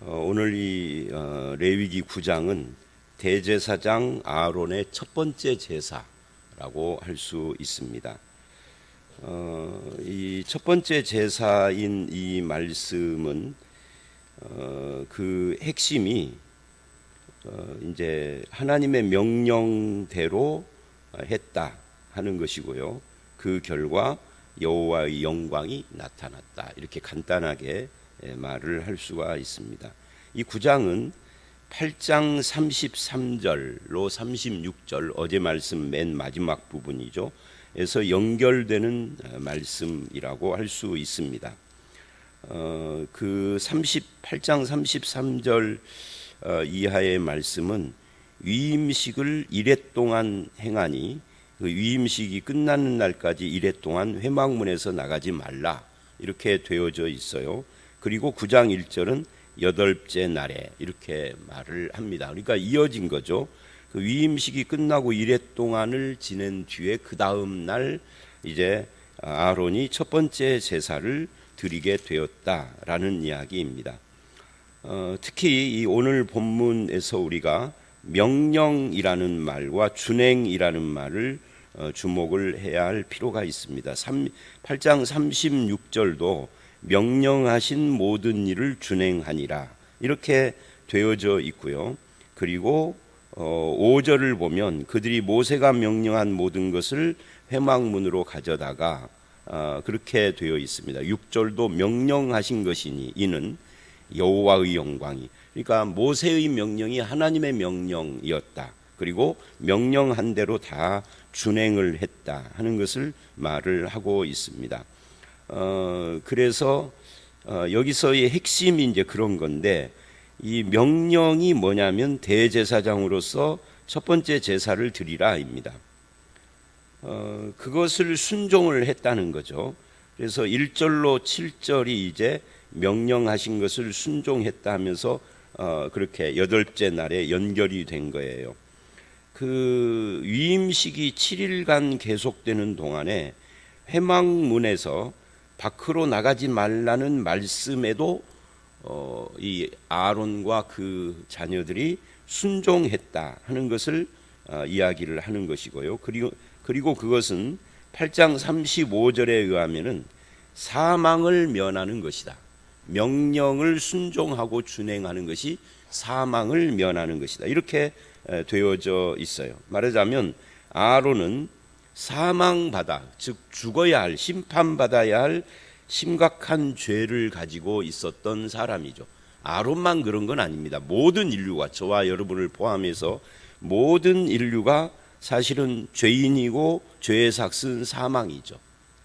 오늘 이 레위기 9장은 대제사장 아론의 첫 번째 제사라고 할 수 있습니다. 이 첫 번째 제사인 이 말씀은 그 핵심이 이제 하나님의 명령대로 했다 하는 것이고요. 그 결과 여호와의 영광이 나타났다. 이렇게 간단하게 말을 할 수가 있습니다. 이 9장은 8장 33절로 36절 어제 말씀 맨 마지막 부분이죠. 에서 연결되는 말씀이라고 할 수 있습니다. 그 8장 33절 이하의 말씀은 위임식을 이레 동안 행하니 그 위임식이 끝나는 날까지 이레 동안 회막문에서 나가지 말라 이렇게 되어져 있어요. 그리고 9장 1절은 여덟째 날에 이렇게 말을 합니다. 그러니까 이어진 거죠. 그 위임식이 끝나고 이레 동안을 지낸 뒤에 그 다음 날 이제 아론이 첫 번째 제사를 드리게 되었다라는 이야기입니다. 특히 이 오늘 본문에서 우리가 명령이라는 말과 준행이라는 말을 주목을 해야 할 필요가 있습니다. 8장 36절도 명령하신 모든 일을 준행하니라 이렇게 되어져 있고요. 그리고 5절을 보면 그들이 모세가 명령한 모든 것을 회막문으로 가져다가 그렇게 되어 있습니다. 6절도 명령하신 것이니 이는 여호와의 영광이, 그러니까 모세의 명령이 하나님의 명령이었다. 그리고 명령한 대로 다 준행을 했다 하는 것을 말을 하고 있습니다. 그래서 여기서의 핵심이 이제 그런 건데, 이 명령이 뭐냐면 대제사장으로서 첫 번째 제사를 드리라입니다. 그것을 순종을 했다는 거죠. 그래서 1절로 7절이 이제 명령하신 것을 순종했다 하면서 그렇게 여덟째 날에 연결이 된 거예요. 그 위임식이 7일간 계속되는 동안에 회막문에서 밖으로 나가지 말라는 말씀에도 이 아론과 그 자녀들이 순종했다 하는 것을 이야기를 하는 것이고요. 그리고 그것은 8장 35절에 의하면은 사망을 면하는 것이다. 명령을 순종하고 준행하는 것이 사망을 면하는 것이다. 이렇게 되어져 있어요. 말하자면 아론은 사망받아, 즉 죽어야 할, 심판받아야 할 심각한 죄를 가지고 있었던 사람이죠. 아론만 그런 건 아닙니다. 모든 인류가, 저와 여러분을 포함해서 모든 인류가 사실은 죄인이고 죄의 삭은 사망이죠.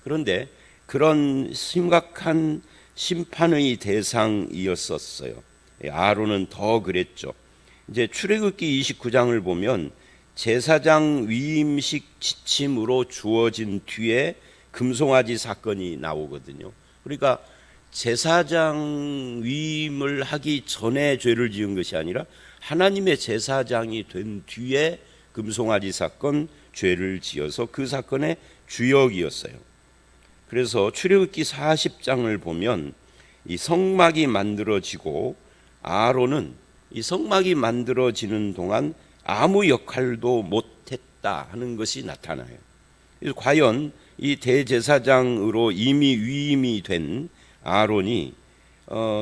그런데 그런 심각한 심판의 대상이었었어요. 아론은 더 그랬죠. 이제 출애굽기 29장을 보면 제사장 위임식 지침으로 주어진 뒤에 금송아지 사건이 나오거든요. 그러니까 제사장 위임을 하기 전에 죄를 지은 것이 아니라 하나님의 제사장이 된 뒤에 금송아지 사건 죄를 지어서 그 사건의 주역이었어요. 그래서 출애굽기 40장을 보면 이 성막이 만들어지고 아론은 이 성막이 만들어지는 동안 아무 역할도 못했다 하는 것이 나타나요. 그래서 과연 이 대제사장으로 이미 위임이 된 아론이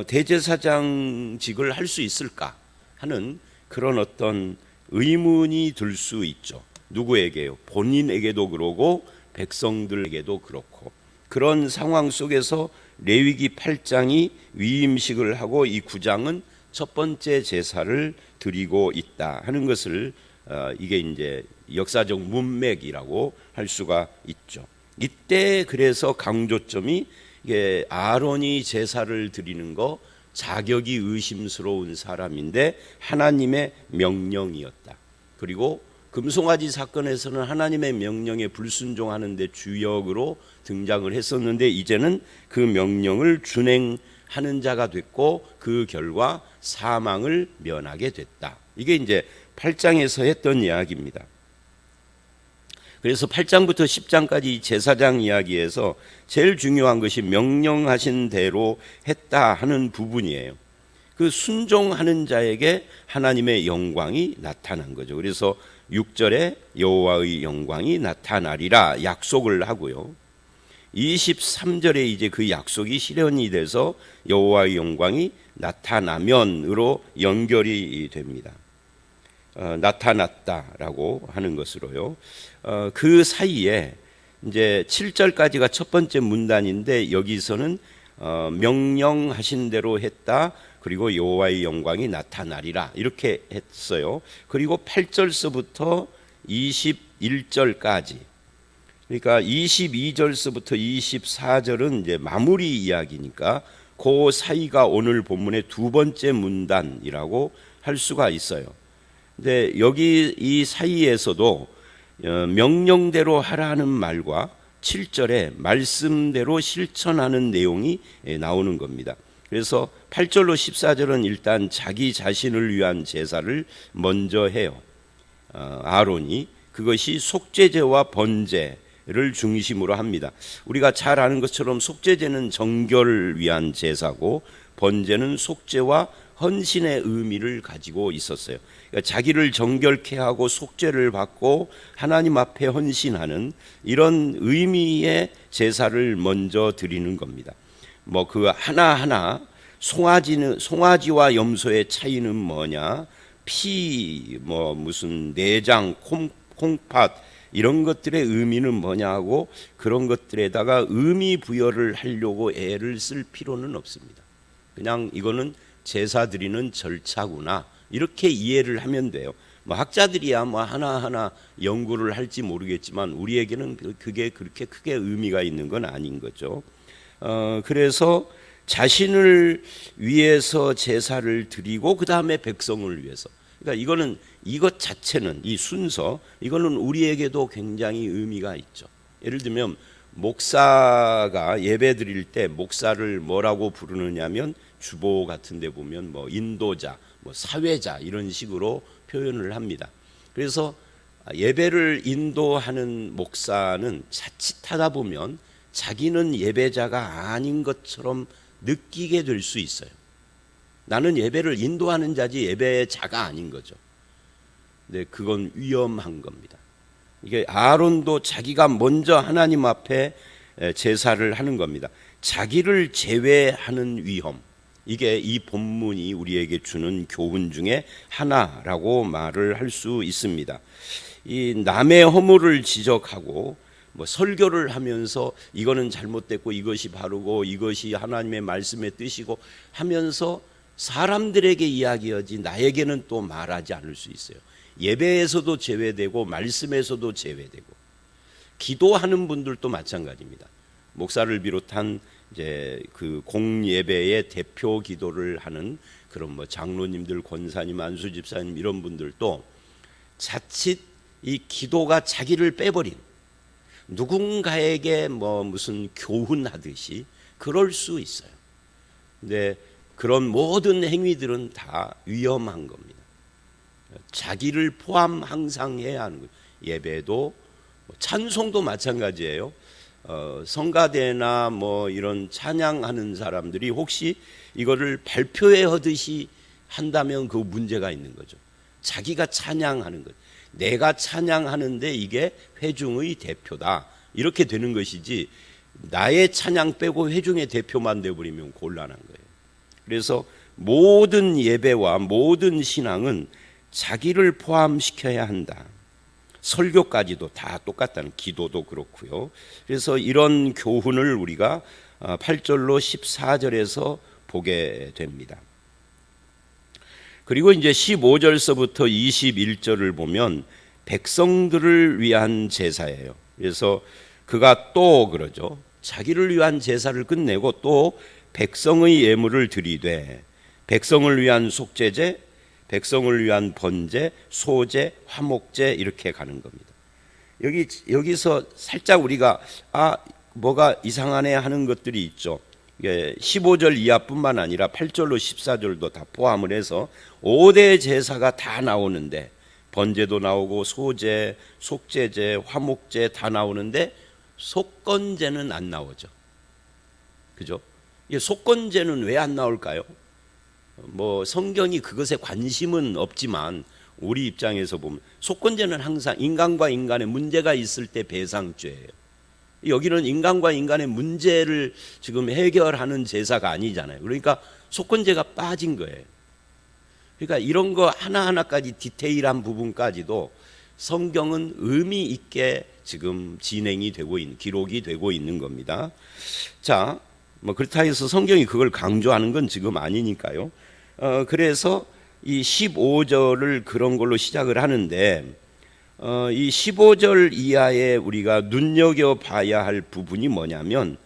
대제사장직을 할 수 있을까 하는 그런 어떤 의문이 들 수 있죠. 누구에게요? 본인에게도 그러고 백성들에게도 그렇고. 그런 상황 속에서 레위기 8장이 위임식을 하고 이 9장은 첫 번째 제사를 드리고 있다 하는 것을 이게 이제 역사적 문맥이라고 할 수가 있죠. 이때 그래서 강조점이 이게 아론이 제사를 드리는 거 자격이 의심스러운 사람인데 하나님의 명령이었다. 그리고 금송아지 사건에서는 하나님의 명령에 불순종하는 데 주역으로 등장을 했었는데 이제는 그 명령을 준행하는 자가 됐고 그 결과 사망을 면하게 됐다. 이게 이제 8장에서 했던 이야기입니다. 그래서 8장부터 10장까지 제사장 이야기에서 제일 중요한 것이 명령하신 대로 했다 하는 부분이에요. 그 순종하는 자에게 하나님의 영광이 나타난 거죠. 그래서 6절에 여호와의 영광이 나타나리라 약속을 하고요. 23절에 이제 그 약속이 실현이 돼서 여호와의 영광이 나타나면으로 연결이 됩니다. 나타났다라고 하는 것으로요. 그 사이에 이제 7절까지가 첫 번째 문단인데 여기서는 명령하신 대로 했다. 그리고 여호와의 영광이 나타나리라 이렇게 했어요. 그리고 8절서부터 21절까지, 그러니까 22절서부터 24절은 이제 마무리 이야기니까 그 사이가 오늘 본문의 두 번째 문단이라고 할 수가 있어요. 근데 여기 이 사이에서도 명령대로 하라는 말과 7절에 말씀대로 실천하는 내용이 나오는 겁니다. 그래서 8절로 14절은 일단 자기 자신을 위한 제사를 먼저 해요. 아론이 그것이 속죄제와 번제를 중심으로 합니다. 우리가 잘 아는 것처럼 속죄제는 정결을 위한 제사고 번제는 속죄와 헌신의 의미를 가지고 있었어요. 그러니까 자기를 정결케 하고 속죄를 받고 하나님 앞에 헌신하는 이런 의미의 제사를 먼저 드리는 겁니다. 뭐 그 하나하나 송아지와 염소의 차이는 뭐냐, 피, 뭐 무슨 내장, 콩팥 이런 것들의 의미는 뭐냐 하고 그런 것들에다가 의미 부여를 하려고 애를 쓸 필요는 없습니다. 그냥 이거는 제사 드리는 절차구나 이렇게 이해를 하면 돼요. 뭐 학자들이야 뭐 하나하나 연구를 할지 모르겠지만 우리에게는 그게 그렇게 크게 의미가 있는 건 아닌 거죠. 그래서 자신을 위해서 제사를 드리고 그 다음에 백성을 위해서. 그러니까 이것 자체는 이 순서 이거는 우리에게도 굉장히 의미가 있죠. 예를 들면 목사가 예배 드릴 때 목사를 뭐라고 부르느냐면 주보 같은 데 보면 뭐 인도자, 뭐 사회자 이런 식으로 표현을 합니다. 그래서 예배를 인도하는 목사는 자칫하다 보면 자기는 예배자가 아닌 것처럼 느끼게 될 수 있어요. 나는 예배를 인도하는 자지 예배자가 아닌 거죠. 근데 그건 위험한 겁니다. 이게 아론도 자기가 먼저 하나님 앞에 제사를 하는 겁니다. 자기를 제외하는 위험. 이게 이 본문이 우리에게 주는 교훈 중에 하나라고 말을 할 수 있습니다. 이 남의 허물을 지적하고 뭐 설교를 하면서 이거는 잘못됐고 이것이 바르고 이것이 하나님의 말씀의 뜻이고 하면서 사람들에게 이야기하지 나에게는 또 말하지 않을 수 있어요. 예배에서도 제외되고 말씀에서도 제외되고 기도하는 분들도 마찬가지입니다. 목사를 비롯한 이제 그 공예배의 대표 기도를 하는 그런 뭐 장로님들, 권사님, 안수 집사님 이런 분들도 자칫 이 기도가 자기를 빼버린 누군가에게 뭐 무슨 교훈하듯이 그럴 수 있어요. 근데 그런 모든 행위들은 다 위험한 겁니다. 자기를 포함 항상 해야 하는 거예요. 예배도 찬송도 마찬가지예요. 성가대나 뭐 이런 찬양하는 사람들이 혹시 이거를 발표회 하듯이 한다면 그 문제가 있는 거죠. 자기가 찬양하는 것, 내가 찬양하는데 이게 회중의 대표다 이렇게 되는 것이지 나의 찬양 빼고 회중의 대표만 되어버리면 곤란한 거예요. 그래서 모든 예배와 모든 신앙은 자기를 포함시켜야 한다. 설교까지도 다 똑같다는, 기도도 그렇고요. 그래서 이런 교훈을 우리가 8절로 14절에서 보게 됩니다. 그리고 이제 15절서부터 21절을 보면 백성들을 위한 제사예요. 그래서 그가 또 그러죠. 자기를 위한 제사를 끝내고 또 백성의 예물을 드리되 백성을 위한 속죄제, 백성을 위한 번제, 소제, 화목제 이렇게 가는 겁니다. 여기서 살짝 우리가 뭐가 이상하네 하는 것들이 있죠. 15절 이하뿐만 아니라 8절로 14절도 다 포함을 해서 5대 제사가 다 나오는데 번제도 나오고 소제, 속죄제, 화목제 다 나오는데 속건제는 안 나오죠. 그죠? 속건제는 왜 안 나올까요? 뭐 성경이 그것에 관심은 없지만 우리 입장에서 보면 속건제는 항상 인간과 인간의 문제가 있을 때 배상죄예요. 여기는 인간과 인간의 문제를 지금 해결하는 제사가 아니잖아요. 그러니까 속건제가 빠진 거예요. 그러니까 이런 거 하나하나까지 디테일한 부분까지도 성경은 의미 있게 지금 진행이 되고 있는, 기록이 되고 있는 겁니다. 자, 뭐 그렇다 해서 성경이 그걸 강조하는 건 지금 아니니까요. 그래서 이 15절을 그런 걸로 시작을 하는데, 이 15절 이하에 우리가 눈여겨봐야 할 부분이 뭐냐면,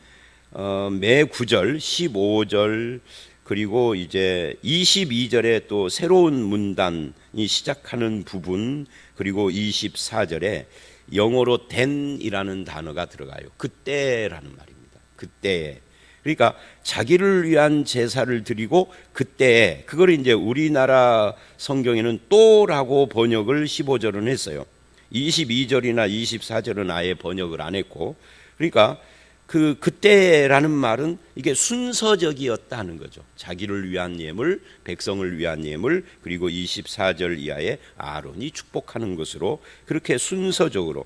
매 9절, 15절, 그리고 이제 22절에 또 새로운 문단이 시작하는 부분, 그리고 24절에 영어로 then이라는 단어가 들어가요. 그때라는 말입니다. 그때. 그러니까 자기를 위한 제사를 드리고 그때, 그걸 이제 우리나라 성경에는 또라고 번역을 15절은 했어요. 22절이나 24절은 아예 번역을 안 했고, 그러니까 그때라는 말은 이게 순서적이었다는 거죠. 자기를 위한 예물, 백성을 위한 예물, 그리고 24절 이하에 아론이 축복하는 것으로 그렇게 순서적으로,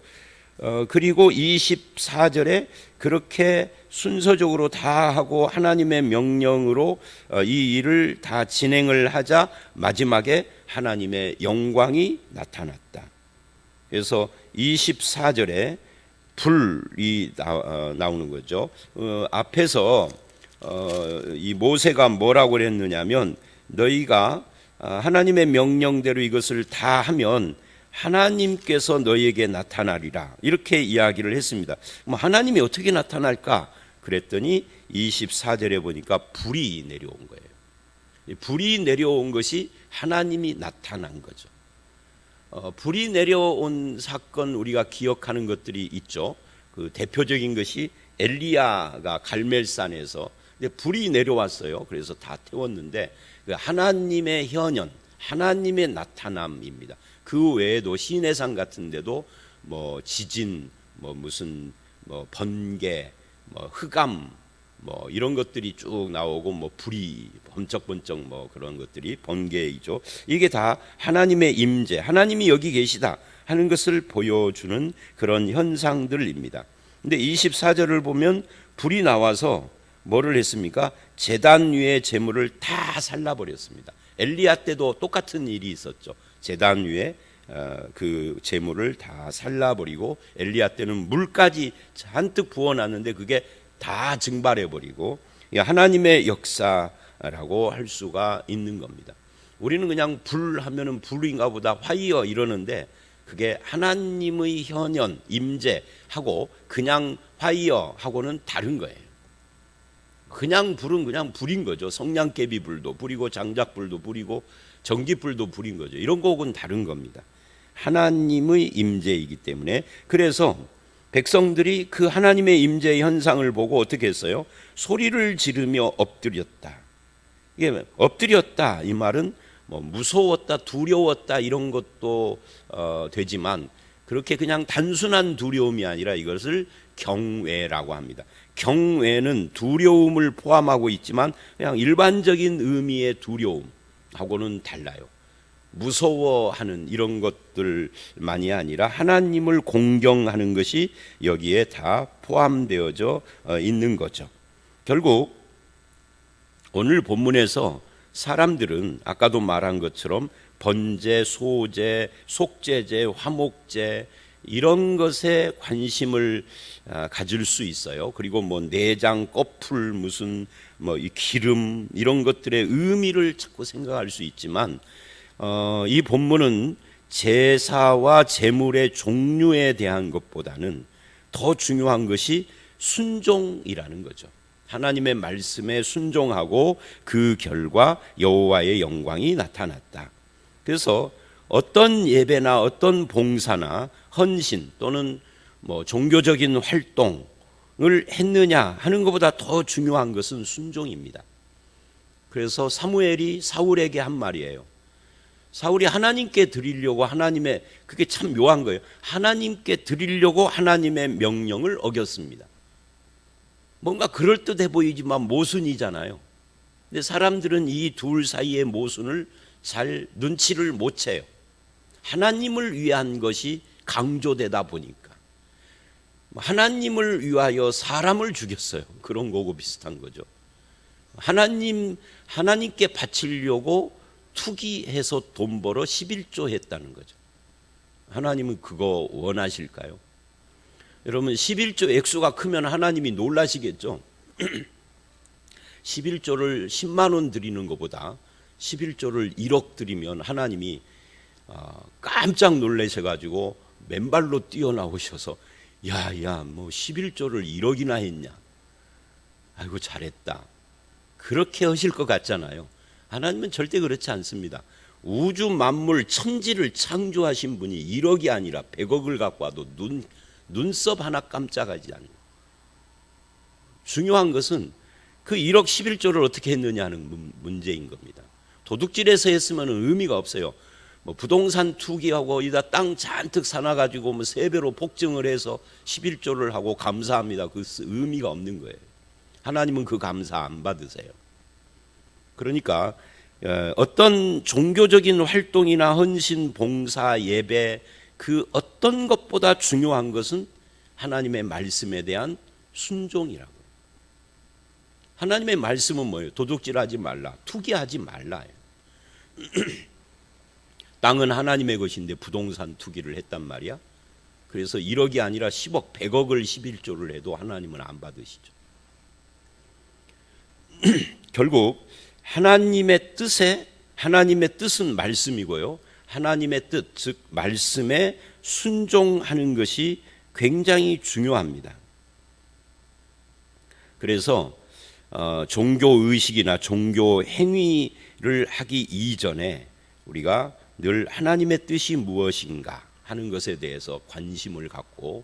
그리고 24절에 그렇게 순서적으로 다 하고 하나님의 명령으로 이 일을 다 진행을 하자 마지막에 하나님의 영광이 나타났다. 그래서 24절에 불이 나오는 거죠. 앞에서 이 모세가 뭐라고 그랬느냐면, 너희가 하나님의 명령대로 이것을 다 하면 하나님께서 너희에게 나타나리라, 이렇게 이야기를 했습니다. 하나님이 어떻게 나타날까 그랬더니 24절에 보니까 불이 내려온 거예요. 불이 내려온 것이 하나님이 나타난 거죠. 불이 내려온 사건 우리가 기억하는 것들이 있죠. 그 대표적인 것이 엘리야가 갈멜산에서 불이 내려왔어요. 그래서 다 태웠는데 그 하나님의 현현, 하나님의 나타남입니다. 그 외에도 시내산 같은 데도 뭐 지진, 뭐 무슨 뭐 번개, 뭐 흑암, 뭐 이런 것들이 쭉 나오고, 뭐 불이 번쩍번쩍 뭐 그런 것들이 번개이죠. 이게 다 하나님의 임재, 하나님이 여기 계시다 하는 것을 보여주는 그런 현상들입니다. 근데 24절을 보면 불이 나와서 뭐를 했습니까? 제단 위에 제물을 다 살라버렸습니다. 엘리야 때도 똑같은 일이 있었죠. 제단 위에 그 제물을 다 살라버리고, 엘리야 때는 물까지 잔뜩 부어놨는데 그게 다 증발해버리고, 하나님의 역사라고 할 수가 있는 겁니다. 우리는 그냥 불 하면은 불인가 보다, 화이어 이러는데 그게 하나님의 현현, 임재하고 그냥 화이어하고는 다른 거예요. 그냥 불은 그냥 불인 거죠. 성냥개비 불도 불이고 장작불도 불이고 전기불도 불인 거죠. 이런 거하고는 다른 겁니다. 하나님의 임재이기 때문에. 그래서 백성들이 그 하나님의 임재의 현상을 보고 어떻게 했어요? 소리를 지르며 엎드렸다. 이게 엎드렸다 이 말은 뭐 무서웠다, 두려웠다 이런 것도 되지만, 그렇게 그냥 단순한 두려움이 아니라 이것을 경외라고 합니다. 경외는 두려움을 포함하고 있지만 그냥 일반적인 의미의 두려움하고는 달라요. 무서워하는 이런 것들만이 아니라 하나님을 공경하는 것이 여기에 다 포함되어져 있는 거죠. 결국 오늘 본문에서 사람들은 아까도 말한 것처럼 번제, 소제, 속제제, 화목제 이런 것에 관심을 가질 수 있어요. 그리고 뭐 내장, 꺼풀, 무슨 뭐 이 기름 이런 것들의 의미를 자꾸 생각할 수 있지만, 이 본문은 제사와 제물의 종류에 대한 것보다는 더 중요한 것이 순종이라는 거죠. 하나님의 말씀에 순종하고 그 결과 여호와의 영광이 나타났다. 그래서 어떤 예배나 어떤 봉사나 헌신 또는 뭐 종교적인 활동을 했느냐 하는 것보다 더 중요한 것은 순종입니다. 그래서 사무엘이 사울에게 한 말이에요. 사울이 하나님께 드리려고 하나님의, 그게 참 묘한 거예요. 하나님께 드리려고 하나님의 명령을 어겼습니다. 뭔가 그럴듯해 보이지만 모순이잖아요. 근데 사람들은 이 둘 사이의 모순을 잘 눈치를 못 채요. 하나님을 위한 것이 강조되다 보니까 하나님을 위하여 사람을 죽였어요. 그런 거고 비슷한 거죠. 하나님께 바치려고 투기해서 돈 벌어 11조 했다는 거죠. 하나님은 그거 원하실까요? 여러분 11조 액수가 크면 하나님이 놀라시겠죠. 11조를 10만 원 드리는 것보다 11조를 1억 드리면 하나님이 깜짝 놀라셔가지고 맨발로 뛰어나오셔서 야야 뭐 11조를 1억이나 했냐, 아이고 잘했다, 그렇게 하실 것 같잖아요. 하나님은 절대 그렇지 않습니다. 우주 만물 천지를 창조하신 분이 1억이 아니라 100억을 갖고 와도 눈썹 하나 깜짝하지 않는, 중요한 것은 그 1억 11조를 어떻게 했느냐 하는 문제인 겁니다. 도둑질해서 했으면 의미가 없어요. 뭐 부동산 투기하고 이다 땅 잔뜩 사놔가지고 뭐 3배로 폭증을 해서 11조를 하고 감사합니다, 그 의미가 없는 거예요. 하나님은 그 감사 안 받으세요. 그러니까 어떤 종교적인 활동이나 헌신, 봉사, 예배 그 어떤 것보다 중요한 것은 하나님의 말씀에 대한 순종이라고. 하나님의 말씀은 뭐예요? 도둑질하지 말라, 투기하지 말라. 땅은 하나님의 것인데 부동산 투기를 했단 말이야. 그래서 1억이 아니라 10억, 100억을 11조를 해도 하나님은 안 받으시죠. 결국 하나님의 뜻은 말씀이고요. 하나님의 뜻, 즉 말씀에 순종하는 것이 굉장히 중요합니다. 그래서 종교 의식이나 종교 행위를 하기 이전에 우리가 늘 하나님의 뜻이 무엇인가 하는 것에 대해서 관심을 갖고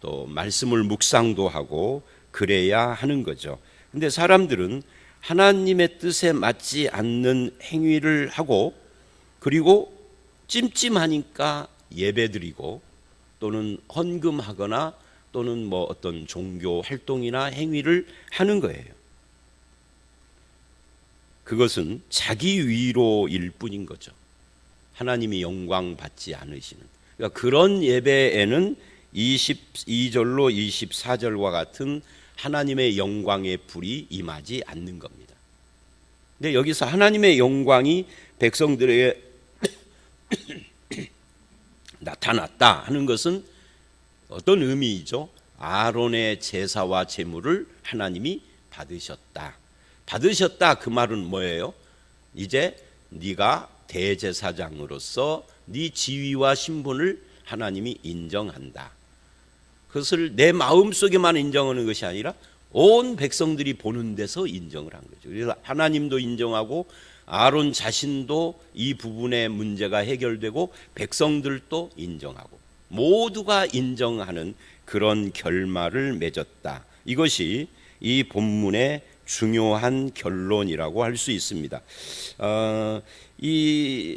또 말씀을 묵상도 하고 그래야 하는 거죠. 근데 사람들은 하나님의 뜻에 맞지 않는 행위를 하고 그리고 찜찜하니까 예배드리고 또는 헌금하거나 또는 뭐 어떤 종교 활동이나 행위를 하는 거예요. 그것은 자기 위로일 뿐인 거죠. 하나님이 영광 받지 않으시는. 그러니까 그런 예배에는 22절로 24절과 같은 하나님의 영광의 불이 임하지 않는 겁니다. 근데 여기서 하나님의 영광이 백성들에게 나타났다 하는 것은 어떤 의미이죠? 아론의 제사와 제물을 하나님이 받으셨다. 받으셨다 그 말은 뭐예요? 이제 네가 대제사장으로서 네 지위와 신분을 하나님이 인정한다. 그것을 내 마음속에만 인정하는 것이 아니라 온 백성들이 보는 데서 인정을 한 거죠. 그래서 하나님도 인정하고 아론 자신도 이 부분의 문제가 해결되고 백성들도 인정하고 모두가 인정하는 그런 결말을 맺었다. 이것이 이 본문의 중요한 결론이라고 할 수 있습니다.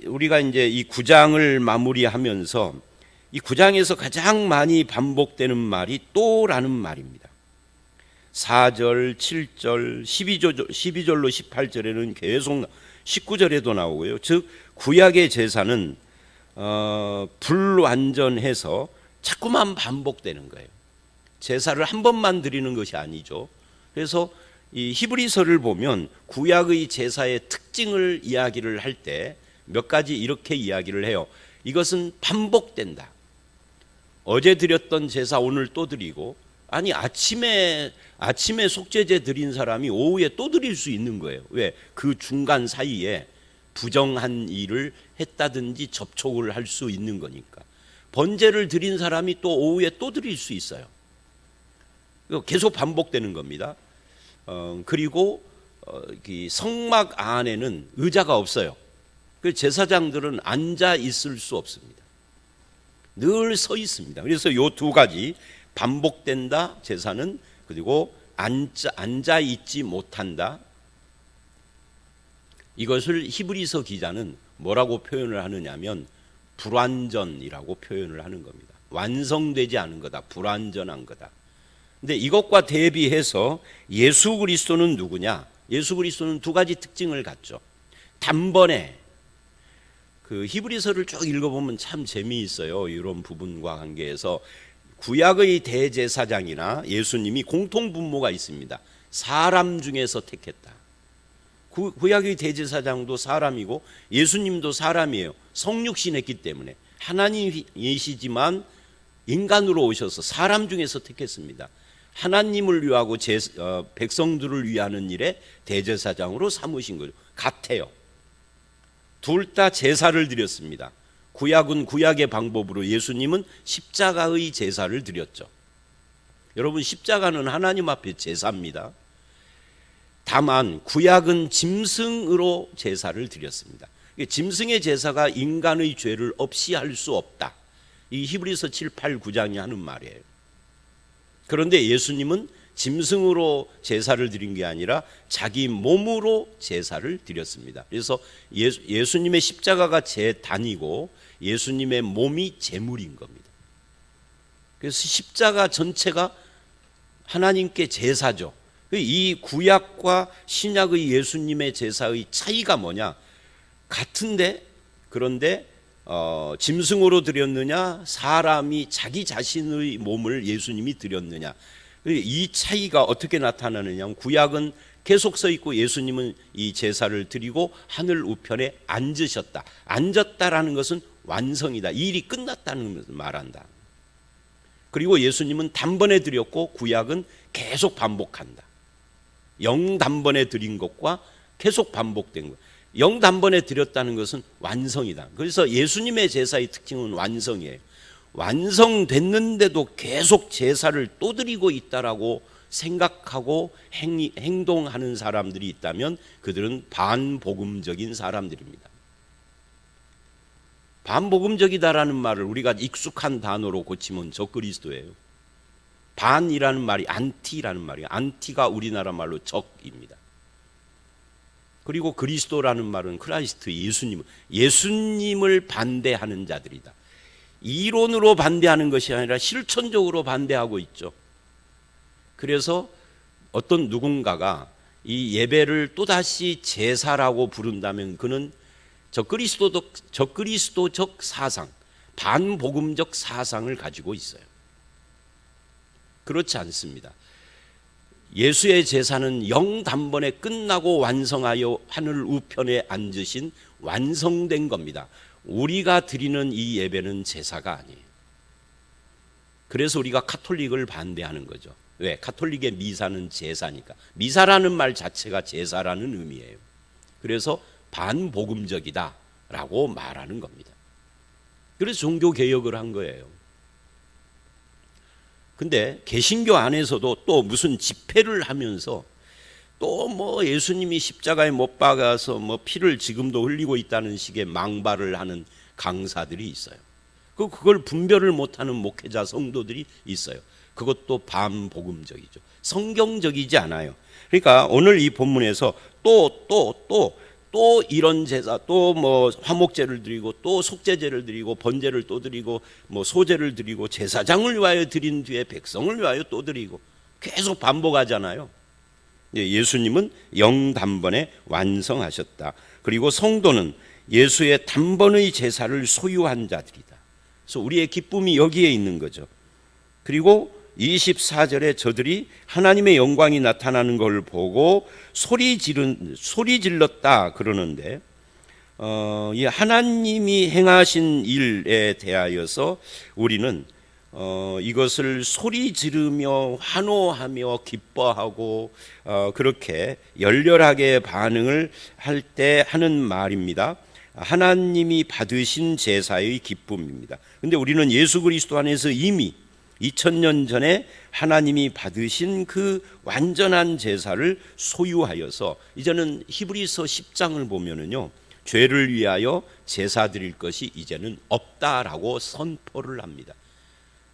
우리가 이제 이 9장을 마무리하면서 이 9장에서 가장 많이 반복되는 말이 또라는 말입니다. 4절, 7절, 12절로 18절에는 계속 19절에도 나오고요. 즉 구약의 제사는 불완전해서 자꾸만 반복되는 거예요. 제사를 한 번만 드리는 것이 아니죠. 그래서 이 히브리서를 보면 구약의 제사의 특징을 이야기를 할 때 몇 가지 이렇게 이야기를 해요. 이것은 반복된다. 어제 드렸던 제사 오늘 또 드리고, 아니 아침에 속죄제 드린 사람이 오후에 또 드릴 수 있는 거예요. 왜? 그 중간 사이에 부정한 일을 했다든지 접촉을 할 수 있는 거니까. 번제를 드린 사람이 또 오후에 또 드릴 수 있어요. 계속 반복되는 겁니다. 그리고 성막 안에는 의자가 없어요. 그 제사장들은 앉아 있을 수 없습니다. 늘 서 있습니다. 그래서 이 두 가지 반복된다 제사는, 그리고 앉아 있지 못한다. 이것을 히브리서 기자는 뭐라고 표현을 하느냐면 불완전이라고 표현을 하는 겁니다. 완성되지 않은 거다, 불완전한 거다. 근데 이것과 대비해서 예수 그리스도는 누구냐? 예수 그리스도는 두 가지 특징을 갖죠. 단번에 그 히브리서를 쭉 읽어보면 참 재미있어요. 이런 부분과 관계해서 구약의 대제사장이나 예수님이 공통분모가 있습니다. 사람 중에서 택했다. 구약의 대제사장도 사람이고 예수님도 사람이에요. 성육신했기 때문에 하나님이시지만 인간으로 오셔서 사람 중에서 택했습니다. 하나님을 위하고 백성들을 위하는 일에 대제사장으로 삼으신 거죠. 같아요. 둘 다 제사를 드렸습니다. 구약은 구약의 방법으로, 예수님은 십자가의 제사를 드렸죠. 여러분, 십자가는 하나님 앞에 제사입니다. 다만 구약은 짐승으로 제사를 드렸습니다. 짐승의 제사가 인간의 죄를 없이 할 수 없다. 이 히브리서 7, 8, 9장이 하는 말이에요. 그런데 예수님은 짐승으로 제사를 드린 게 아니라 자기 몸으로 제사를 드렸습니다. 그래서 예수님의 십자가가 제단이고 예수님의 몸이 제물인 겁니다. 그래서 십자가 전체가 하나님께 제사죠. 이 구약과 신약의 예수님의 제사의 차이가 뭐냐? 같은데, 그런데 짐승으로 드렸느냐, 사람이 자기 자신의 몸을 예수님이 드렸느냐, 이 차이가 어떻게 나타나느냐? 구약은 계속 서 있고 예수님은 이 제사를 드리고 하늘 우편에 앉으셨다. 앉았다라는 것은 완성이다. 이 일이 끝났다는 것을 말한다. 그리고 예수님은 단번에 드렸고 구약은 계속 반복한다. 영단번에 드린 것과 계속 반복된 것. 영단번에 드렸다는 것은 완성이다. 그래서 예수님의 제사의 특징은 완성이에요. 완성됐는데도 계속 제사를 또 드리고 있다라고 생각하고 행동하는 사람들이 있다면 그들은 반복음적인 사람들입니다. 반복음적이다라는 말을 우리가 익숙한 단어로 고치면 적그리스도예요. 반이라는 말이 안티라는 말이에요. 안티가 우리나라 말로 적입니다. 그리고 그리스도라는 말은 크라이스트, 예수님을 반대하는 자들이다. 이론으로 반대하는 것이 아니라 실천적으로 반대하고 있죠. 그래서 어떤 누군가가 이 예배를 또다시 제사라고 부른다면 그는 적그리스도적 사상, 반복음적 사상을 가지고 있어요. 그렇지 않습니다. 예수의 제사는 영단번에 끝나고 완성하여 하늘 우편에 앉으신 완성된 겁니다. 우리가 드리는 이 예배는 제사가 아니에요. 그래서 우리가 카톨릭을 반대하는 거죠. 왜? 카톨릭의 미사는 제사니까. 미사라는 말 자체가 제사라는 의미예요. 그래서 반복음적이다라고 말하는 겁니다. 그래서 종교개혁을 한 거예요. 근데 개신교 안에서도 또 무슨 집회를 하면서 또 뭐 예수님이 십자가에 못 박아서 뭐 피를 지금도 흘리고 있다는 식의 망발을 하는 강사들이 있어요. 그걸 분별을 못하는 목회자 성도들이 있어요. 그것도 반복음적이죠. 성경적이지 않아요. 그러니까 오늘 이 본문에서 또 이런 제사, 또 뭐 화목제를 드리고 또 속죄제를 드리고 번제를 또 드리고 뭐 소제를 드리고 제사장을 위하여 드린 뒤에 백성을 위하여 또 드리고 계속 반복하잖아요. 예수님은 영단번에 완성하셨다. 그리고 성도는 예수의 단번의 제사를 소유한 자들이다. 그래서 우리의 기쁨이 여기에 있는 거죠. 그리고 24절에 저들이 하나님의 영광이 나타나는 걸 보고 소리 질렀다 그러는데, 이 하나님이 행하신 일에 대하여서 우리는 이것을 소리 지르며 환호하며 기뻐하고 그렇게 열렬하게 반응을 할 때 하는 말입니다. 하나님이 받으신 제사의 기쁨입니다. 근데 우리는 예수 그리스도 안에서 이미 2000년 전에 하나님이 받으신 그 완전한 제사를 소유하여서 이제는 히브리서 10장을 보면은요, 죄를 위하여 제사 드릴 것이 이제는 없다라고 선포를 합니다.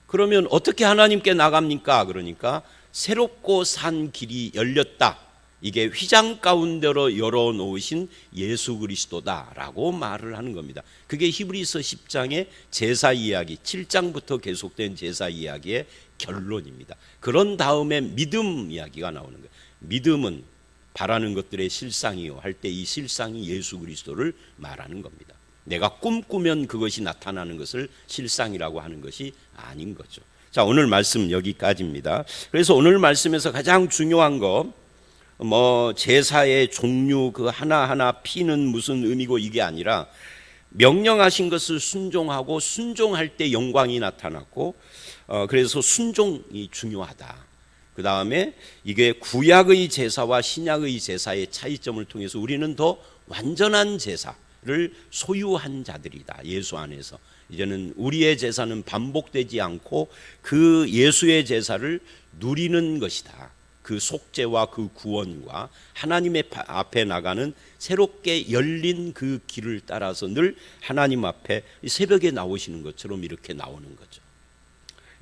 그러면 어떻게 하나님께 나갑니까? 그러니까 새롭고 산 길이 열렸다. 이게 휘장 가운데로 열어놓으신 예수 그리스도다라고 말을 하는 겁니다. 그게 히브리서 10장의 제사 이야기, 7장부터 계속된 제사 이야기의 결론입니다. 그런 다음에 믿음 이야기가 나오는 거예요. 믿음은 바라는 것들의 실상이요 할 때 이 실상이 예수 그리스도를 말하는 겁니다. 내가 꿈꾸면 그것이 나타나는 것을 실상이라고 하는 것이 아닌 거죠. 자, 오늘 말씀 여기까지입니다. 그래서 오늘 말씀에서 가장 중요한 거 제사의 종류 그 하나하나 피는 무슨 의미고 이게 아니라 명령하신 것을 순종하고 순종할 때 영광이 나타났고 그래서 순종이 중요하다. 그 다음에 이게 구약의 제사와 신약의 제사의 차이점을 통해서 우리는 더 완전한 제사를 소유한 자들이다. 예수 안에서 이제는 우리의 제사는 반복되지 않고 그 예수의 제사를 누리는 것이다. 그 속죄와 그 구원과 하나님의 앞에 나가는 새롭게 열린 그 길을 따라서 늘 하나님 앞에 새벽에 나오시는 것처럼 이렇게 나오는 거죠.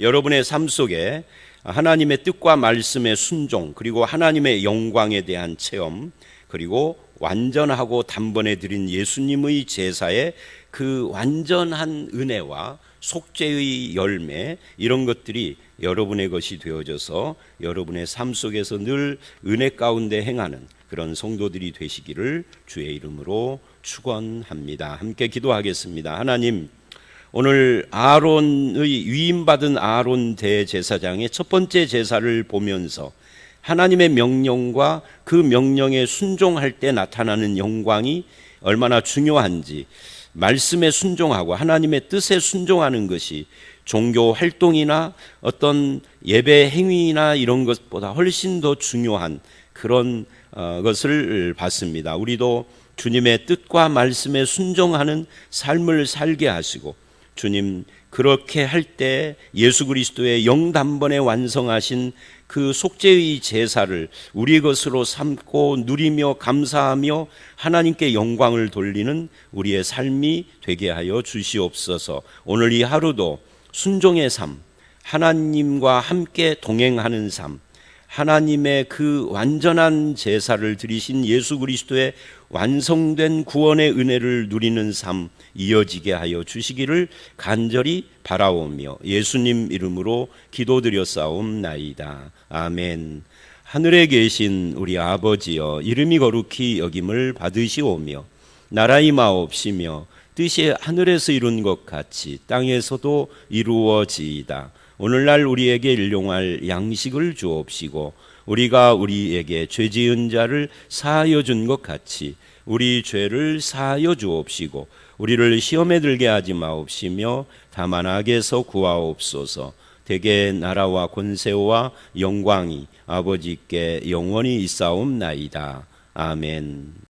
여러분의 삶 속에 하나님의 뜻과 말씀의 순종, 그리고 하나님의 영광에 대한 체험, 그리고 완전하고 단번에 드린 예수님의 제사의 그 완전한 은혜와 속죄의 열매, 이런 것들이 여러분의 것이 되어져서 여러분의 삶 속에서 늘 은혜 가운데 행하는 그런 성도들이 되시기를 주의 이름으로 축원합니다. 함께 기도하겠습니다. 하나님, 오늘 아론의 위임받은 아론 대제사장의 첫 번째 제사를 보면서 하나님의 명령과 그 명령에 순종할 때 나타나는 영광이 얼마나 중요한지, 말씀에 순종하고 하나님의 뜻에 순종하는 것이 종교 활동이나 어떤 예배 행위나 이런 것보다 훨씬 더 중요한 그런 것을 봤습니다. 우리도 주님의 뜻과 말씀에 순종하는 삶을 살게 하시고, 주님 그렇게 할 때 예수 그리스도의 영단번에 완성하신 그 속죄의 제사를 우리 것으로 삼고 누리며 감사하며 하나님께 영광을 돌리는 우리의 삶이 되게 하여 주시옵소서. 오늘 이 하루도 순종의 삶, 하나님과 함께 동행하는 삶, 하나님의 그 완전한 제사를 드리신 예수 그리스도의 완성된 구원의 은혜를 누리는 삶 이어지게 하여 주시기를 간절히 바라오며 예수님 이름으로 기도드렸사옵나이다. 아멘. 하늘에 계신 우리 아버지여, 이름이 거룩히 여김을 받으시오며 나라 임하옵시며 뜻이 하늘에서 이룬 것 같이 땅에서도 이루어지이다. 오늘날 우리에게 일용할 양식을 주옵시고 우리가 우리에게 죄 지은 자를 사하여 준 것 같이 우리 죄를 사하여 주옵시고 우리를 시험에 들게 하지 마옵시며 다만 악에서 구하옵소서. 대개 나라와 권세와 영광이 아버지께 영원히 있사옵나이다. 아멘.